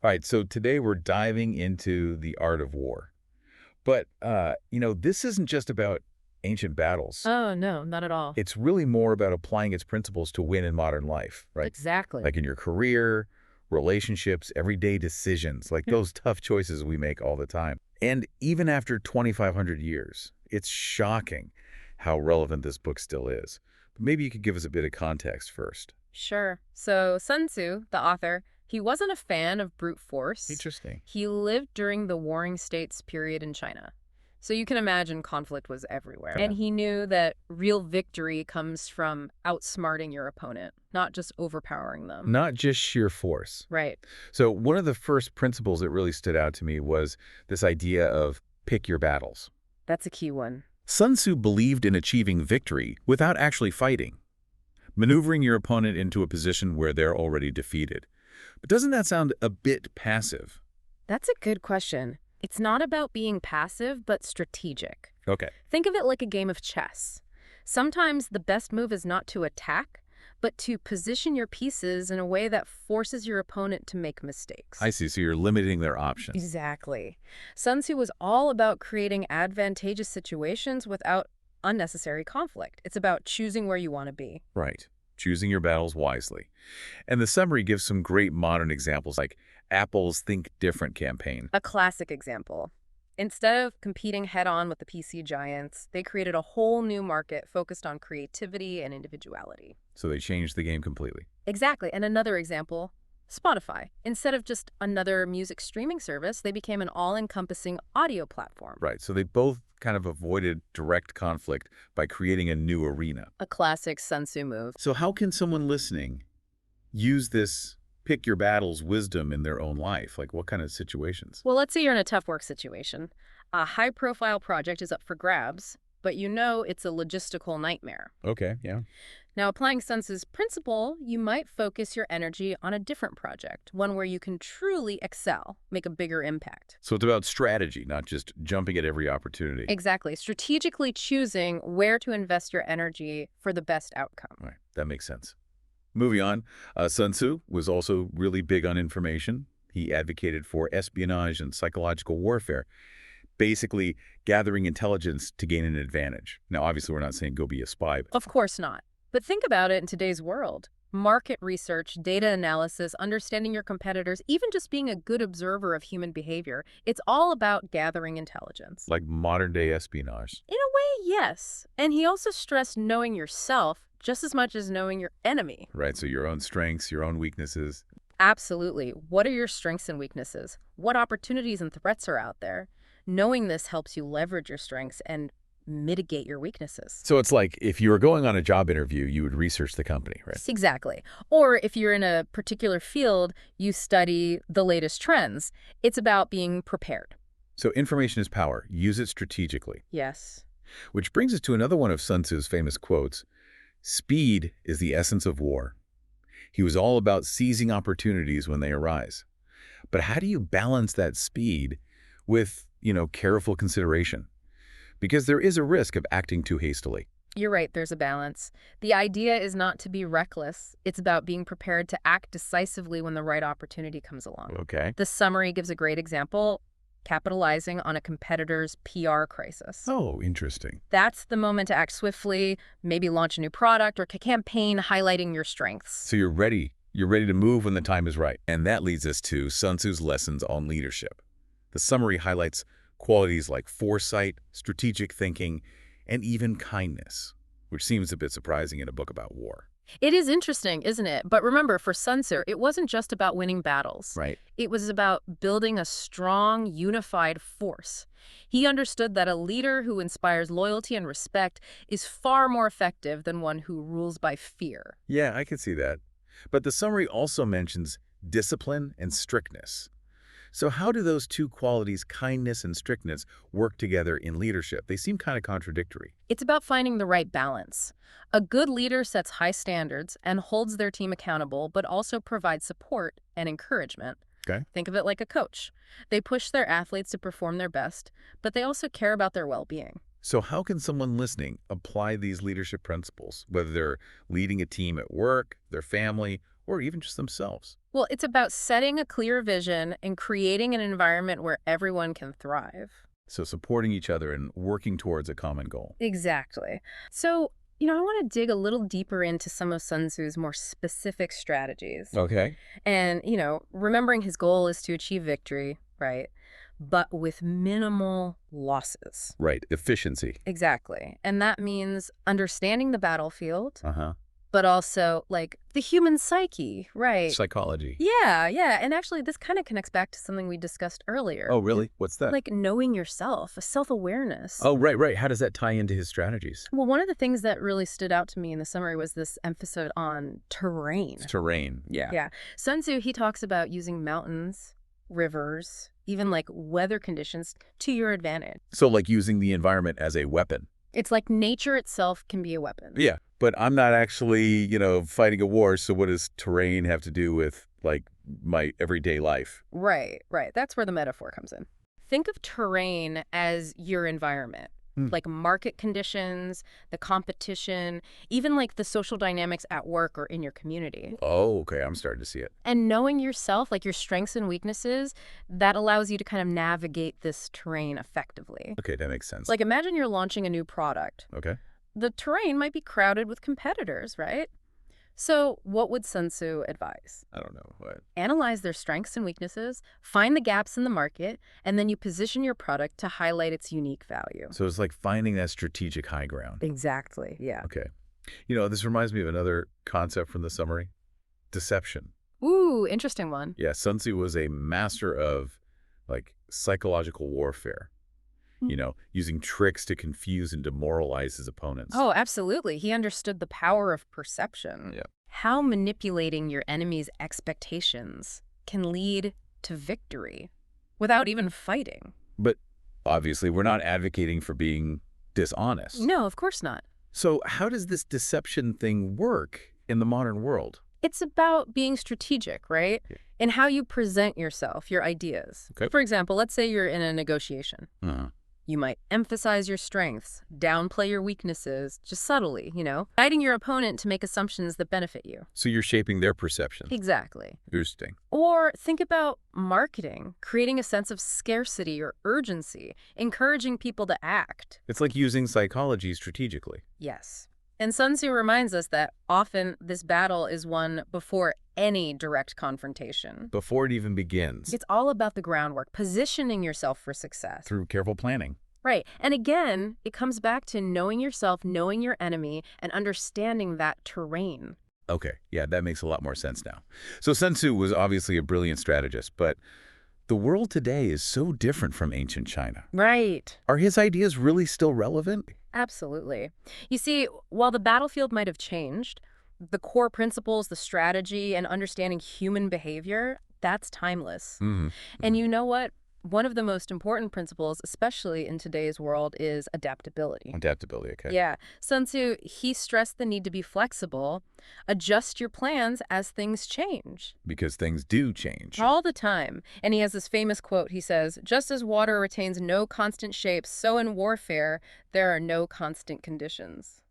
All right, so today we're diving into the art of war. But, this isn't just about ancient battles. Oh, no, not at all. It's really more about applying its principles to win in modern life, right? Exactly. Like in your career, relationships, everyday decisions, like those tough choices we make all the time. And even after 2,500 years, it's shocking how relevant this book still is. But maybe you could give us a bit of context first. Sure. So Sun Tzu, the author, he wasn't a fan of brute force. Interesting. He lived during the Warring States period in China. So you can imagine conflict was everywhere. Yeah. And he knew that real victory comes from outsmarting your opponent, not just overpowering them. Not just sheer force. Right. So one of the first principles that really stood out to me was this idea of pick your battles. That's a key one. Sun Tzu believed in achieving victory without actually fighting, maneuvering your opponent into a position where they're already defeated. But doesn't that sound a bit passive? That's a good question. It's not about being passive, but strategic. Okay. Think of it like a game of chess. Sometimes the best move is not to attack, but to position your pieces in a way that forces your opponent to make mistakes. I see. So you're limiting their options. Exactly. Sun Tzu was all about creating advantageous situations without unnecessary conflict. It's about choosing where you want to be. Right. Choosing your battles wisely. And the summary gives some great modern examples like Apple's Think Different campaign. A classic example. Instead of competing head-on with the PC giants, they created a whole new market focused on creativity and individuality. So they changed the game completely. Exactly. And another example, Spotify. Instead of just another music streaming service, they became an all-encompassing audio platform. Right. So they both kind of avoided direct conflict by creating a new arena. A classic Sun Tzu move. So how can someone listening use this pick your battles wisdom in their own life? Like what kind of situations? Well, let's say you're in a tough work situation. A high-profile project is up for grabs, but you know it's a logistical nightmare. Okay, yeah. Now, applying Sun Tzu's principle, you might focus your energy on a different project, one where you can truly excel, make a bigger impact. So it's about strategy, not just jumping at every opportunity. Exactly. Strategically choosing where to invest your energy for the best outcome. Right, that makes sense. Moving on, Sun Tzu was also really big on information. He advocated for espionage and psychological warfare, basically gathering intelligence to gain an advantage. Now, obviously, we're not saying go be a spy. Of course not. But think about it in today's world. Market research, data analysis, understanding your competitors, even just being a good observer of human behavior, it's all about gathering intelligence. Like modern-day espionage. In a way, yes. And he also stressed knowing yourself just as much as knowing your enemy. Right, so your own strengths, your own weaknesses. Absolutely. What are your strengths and weaknesses? What opportunities and threats are out there? Knowing this helps you leverage your strengths and mitigate your weaknesses. So it's like if you were going on a job interview, you would research the company, right? Exactly. Or if you're in a particular field, you study the latest trends. It's about being prepared. So information is power. Use it strategically. Yes. Which brings us to another one of Sun Tzu's famous quotes. Speed is the essence of war. He was all about seizing opportunities when they arise. But how do you balance that speed with, careful consideration? Because there is a risk of acting too hastily. You're right, there's a balance. The idea is not to be reckless. It's about being prepared to act decisively when the right opportunity comes along. Okay. The summary gives a great example, capitalizing on a competitor's PR crisis. Oh, interesting. That's the moment to act swiftly, maybe launch a new product or campaign highlighting your strengths. So you're ready. You're ready to move when the time is right. And that leads us to Sun Tzu's lessons on leadership. The summary highlights qualities like foresight, strategic thinking, and even kindness, which seems a bit surprising in a book about war. It is interesting, isn't it? But remember, for Sun Tzu, it wasn't just about winning battles. Right. It was about building a strong, unified force. He understood that a leader who inspires loyalty and respect is far more effective than one who rules by fear. Yeah, I can see that. But the summary also mentions discipline and strictness. So how do those two qualities, kindness and strictness, work together in leadership? They seem kind of contradictory. It's about finding the right balance. A good leader sets high standards and holds their team accountable, but also provides support and encouragement. Okay. Think of it like a coach. They push their athletes to perform their best, but they also care about their well-being. So how can someone listening apply these leadership principles, whether they're leading a team at work, their family, or even just themselves? Well, it's about setting a clear vision and creating an environment where everyone can thrive. So supporting each other and working towards a common goal. Exactly. So, I want to dig a little deeper into some of Sun Tzu's more specific strategies. Okay. And, remembering his goal is to achieve victory, right? But with minimal losses. Right. Efficiency. Exactly. And that means understanding the battlefield, Uh-huh. but also, like, the human psyche, right? Psychology. Yeah, yeah. And actually, this kind of connects back to something we discussed earlier. Oh, really? What's that? Like knowing yourself, a self-awareness. Oh, right, right. How does that tie into his strategies? Well, one of the things that really stood out to me in the summary was this emphasis on terrain. Terrain. Yeah. Yeah. Sun Tzu, he talks about using mountains, rivers, even like weather conditions to your advantage. So like using the environment as a weapon. It's like nature itself can be a weapon. Yeah. But I'm not actually, fighting a war. So what does terrain have to do with like my everyday life? Right, right. That's where the metaphor comes in. Think of terrain as your environment, like market conditions, the competition, even like the social dynamics at work or in your community. Oh, okay. I'm starting to see it. And knowing yourself, like your strengths and weaknesses, that allows you to kind of navigate this terrain effectively. Okay, that makes sense. Like imagine you're launching a new product. Okay. The terrain might be crowded with competitors, right? So what would Sun Tzu advise? I don't know. What? Analyze their strengths and weaknesses, find the gaps in the market, and then you position your product to highlight its unique value. So it's like finding that strategic high ground. Exactly, yeah. Okay. This reminds me of another concept from the summary. Deception. Ooh, interesting one. Yeah, Sun Tzu was a master of like psychological warfare. Using tricks to confuse and demoralize his opponents. Oh, absolutely. He understood the power of perception. Yeah. How manipulating your enemy's expectations can lead to victory without even fighting. But obviously, we're not advocating for being dishonest. No, of course not. So how does this deception thing work in the modern world? It's about being strategic, right? Yeah. In how you present yourself, your ideas. Okay. For example, let's say you're in a negotiation. Uh-huh. You might emphasize your strengths, downplay your weaknesses, just subtly, guiding your opponent to make assumptions that benefit you. So you're shaping their perception. Exactly. Interesting. Or think about marketing, creating a sense of scarcity or urgency, encouraging people to act. It's like using psychology strategically. Yes. And Sun Tzu reminds us that often this battle is won before any direct confrontation. Before it even begins. It's all about the groundwork, positioning yourself for success. Through careful planning. Right. And again, it comes back to knowing yourself, knowing your enemy, and understanding that terrain. Okay. Yeah, that makes a lot more sense now. So Sun Tzu was obviously a brilliant strategist, but the world today is so different from ancient China. Right. Are his ideas really still relevant? Absolutely. You see, while the battlefield might have changed, the core principles, the strategy, and understanding human behavior, that's timeless. Mm-hmm. And you know what? One of the most important principles, especially in today's world, is adaptability. Adaptability, okay. Yeah. Sun Tzu, he stressed the need to be flexible, adjust your plans as things change. Because things do change. All the time. And he has this famous quote. He says, just as water retains no constant shape, so in warfare, there are no constant conditions.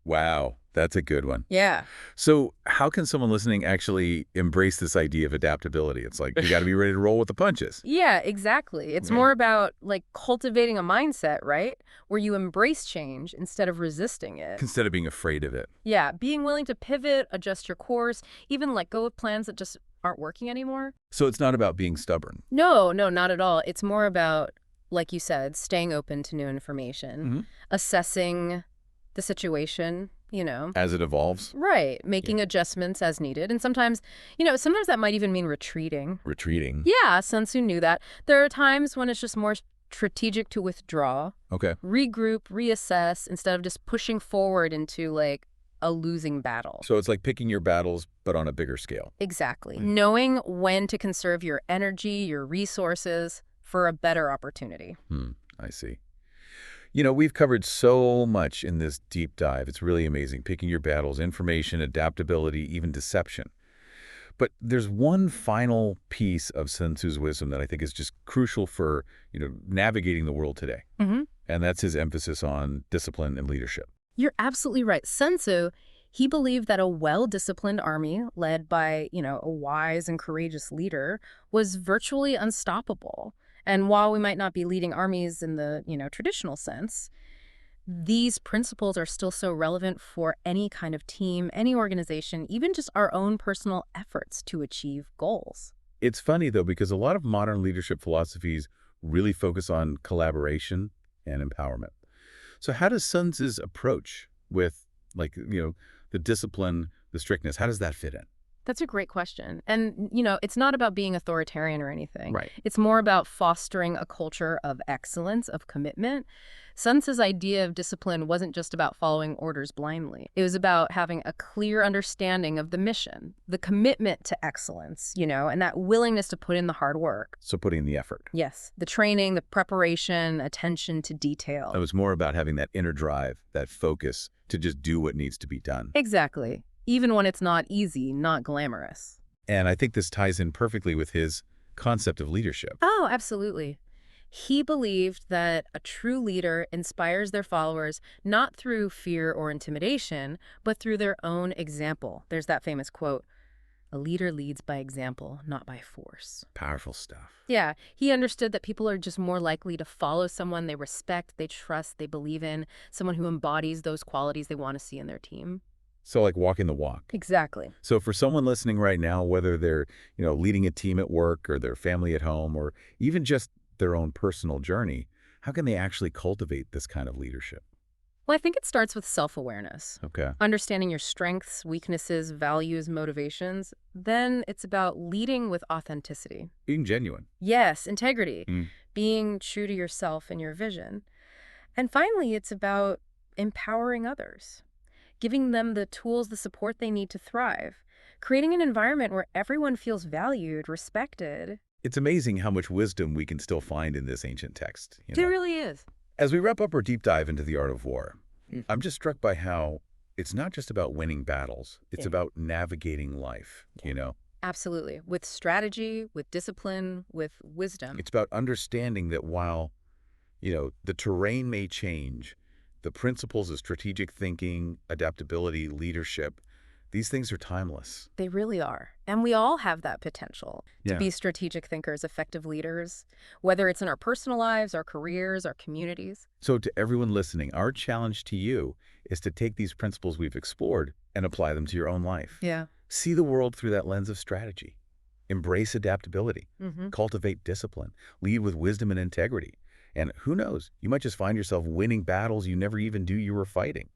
Wow, that's a good one. Yeah. So how can someone listening actually embrace this idea of adaptability? It's like you got to be ready to roll with the punches. Yeah, exactly. It's more about like cultivating a mindset, right? Where you embrace change instead of resisting it. Instead of being afraid of it. Yeah, being willing to pivot, adjust your course, even let go of plans that just aren't working anymore. So it's not about being stubborn. No, not at all. It's more about, like you said, staying open to new information, assessing the situation, As it evolves. Right, making adjustments as needed. And sometimes, sometimes that might even mean retreating. Retreating. Yeah, Sun Tzu knew that. There are times when it's just more strategic to withdraw, Okay. regroup, reassess, instead of just pushing forward into like a losing battle. So it's like picking your battles, but on a bigger scale. Exactly. Knowing when to conserve your energy, your resources for a better opportunity. I see. We've covered so much in this deep dive. It's really amazing. Picking your battles, information, adaptability, even deception. But there's one final piece of Sun Tzu's wisdom that I think is just crucial for, navigating the world today. Mm-hmm. And that's his emphasis on discipline and leadership. You're absolutely right. Sun Tzu, he believed that a well-disciplined army led by, a wise and courageous leader was virtually unstoppable. And while we might not be leading armies in the, traditional sense, these principles are still so relevant for any kind of team, any organization, even just our own personal efforts to achieve goals. It's funny, though, because a lot of modern leadership philosophies really focus on collaboration and empowerment. So how does Sun Tzu's approach with, the discipline, the strictness, how does that fit in? That's a great question. And, it's not about being authoritarian or anything. Right. It's more about fostering a culture of excellence, of commitment. Sun Tzu's idea of discipline wasn't just about following orders blindly. It was about having a clear understanding of the mission, the commitment to excellence, and that willingness to put in the hard work. So putting in the effort. Yes, the training, the preparation, attention to detail. It was more about having that inner drive, that focus to just do what needs to be done. Exactly. Even when it's not easy, not glamorous. And I think this ties in perfectly with his concept of leadership. Oh, absolutely. He believed that a true leader inspires their followers not through fear or intimidation, but through their own example. There's that famous quote, "A leader leads by example, not by force." Powerful stuff. Yeah, he understood that people are just more likely to follow someone they respect, they trust, they believe in, someone who embodies those qualities they want to see in their team. So like walking the walk. Exactly. So for someone listening right now, whether they're, leading a team at work or their family at home or even just their own personal journey, how can they actually cultivate this kind of leadership? Well, I think it starts with self-awareness. Okay. Understanding your strengths, weaknesses, values, motivations. Then it's about leading with authenticity. Being genuine. Yes, integrity. Mm. Being true to yourself and your vision. And finally, it's about empowering others. Giving them the tools, the support they need to thrive. Creating an environment where everyone feels valued, respected. It's amazing how much wisdom we can still find in this ancient text. It really is. As we wrap up our deep dive into the art of war, I'm just struck by how it's not just about winning battles. It's about navigating life, Absolutely. With strategy, with discipline, with wisdom. It's about understanding that while, the terrain may change, the principles of strategic thinking, adaptability, leadership, these things are timeless. They really are. And we all have that potential to Yeah. be strategic thinkers, effective leaders, whether it's in our personal lives, our careers, our communities. So to everyone listening, our challenge to you is to take these principles we've explored and apply them to your own life. Yeah. See the world through that lens of strategy. Embrace adaptability. Mm-hmm. Cultivate discipline. Lead with wisdom and integrity. And who knows, you might just find yourself winning battles you never even knew you were fighting.